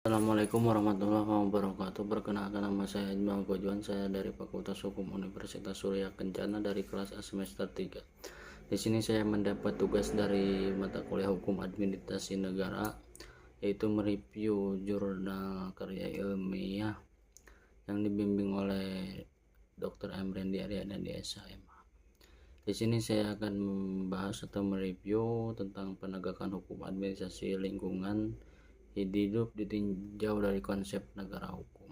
Assalamualaikum warahmatullahi wabarakatuh. Perkenalkan, nama saya Iqbal Gojuan. Saya dari Fakultas Hukum Universitas Surya Kencana dari kelas A semester 3. Di sini saya mendapat tugas dari mata kuliah Hukum Administrasi Negara, yaitu mereview jurnal karya ilmiah yang dibimbing oleh Dr. Emrendi Aryana di SHM. Di sini saya akan membahas atau mereview tentang penegakan hukum administrasi lingkungan hidup ditinjau dari konsep negara hukum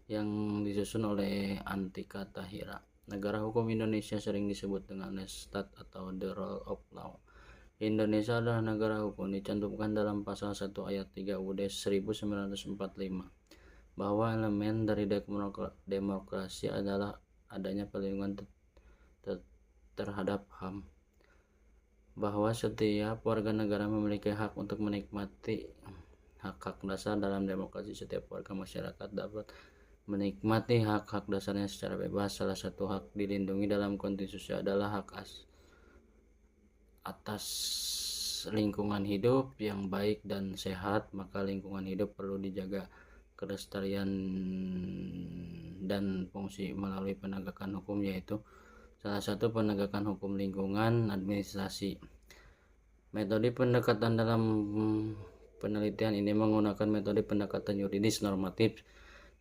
yang disusun oleh Antika Tahira. Negara hukum Indonesia sering disebut dengan Stat atau the rule of law. Indonesia adalah negara hukum, dicantumkan dalam pasal 1 ayat 3 UUD 1945 bahwa elemen dari demokrasi adalah adanya perlindungan terhadap HAM, bahwa setiap warga negara memiliki hak untuk menikmati hak-hak dasar dalam demokrasi. Setiap warga masyarakat dapat menikmati hak-hak dasarnya secara bebas. Salah satu hak dilindungi dalam konstitusi adalah hak atas lingkungan hidup yang baik dan sehat. Maka lingkungan hidup perlu dijaga kelestarian dan fungsi melalui penegakan hukum, yaitu salah satu penegakan hukum lingkungan administrasi. Metode pendekatan dalam penelitian ini menggunakan metode pendekatan yuridis normatif.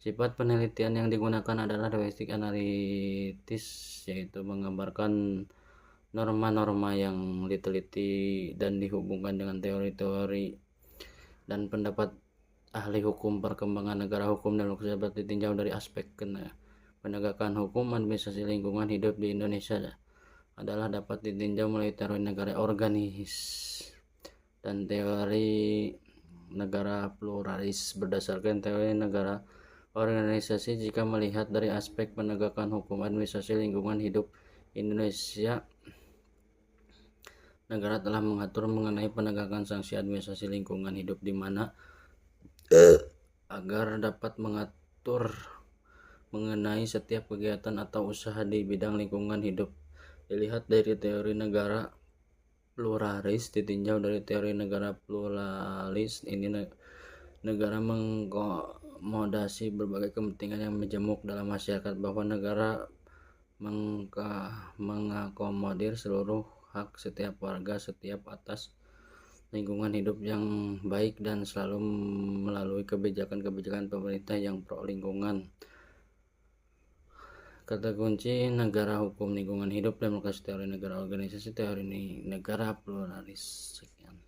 Sifat penelitian yang digunakan adalah domestik analitis, yaitu menggambarkan norma-norma yang diteliti dan dihubungkan dengan teori-teori dan pendapat ahli hukum. Perkembangan negara hukum dan demokrasi dapat ditinjau dari aspek penegakan hukum administrasi lingkungan hidup di Indonesia adalah dapat ditinjau melalui teori negara organis dan teori negara pluralis. Berdasarkan teori negara organisasi, jika melihat dari aspek penegakan hukum administrasi lingkungan hidup Indonesia, negara telah mengatur mengenai penegakan sanksi administrasi lingkungan hidup, di mana agar dapat mengatur mengenai setiap kegiatan atau usaha di bidang lingkungan hidup. Dilihat dari teori negara pluralis, ditinjau dari teori negara pluralis ini, negara mengakomodasi berbagai kepentingan yang menjamuk dalam masyarakat, bahwa negara mengakomodir seluruh hak setiap warga setiap atas lingkungan hidup yang baik dan selalu melalui kebijakan-kebijakan pemerintah yang pro lingkungan. Kata kunci negara hukum lingkungan hidup, demokrasi, teori negara organisasi, teori negara pluralis. Sekian.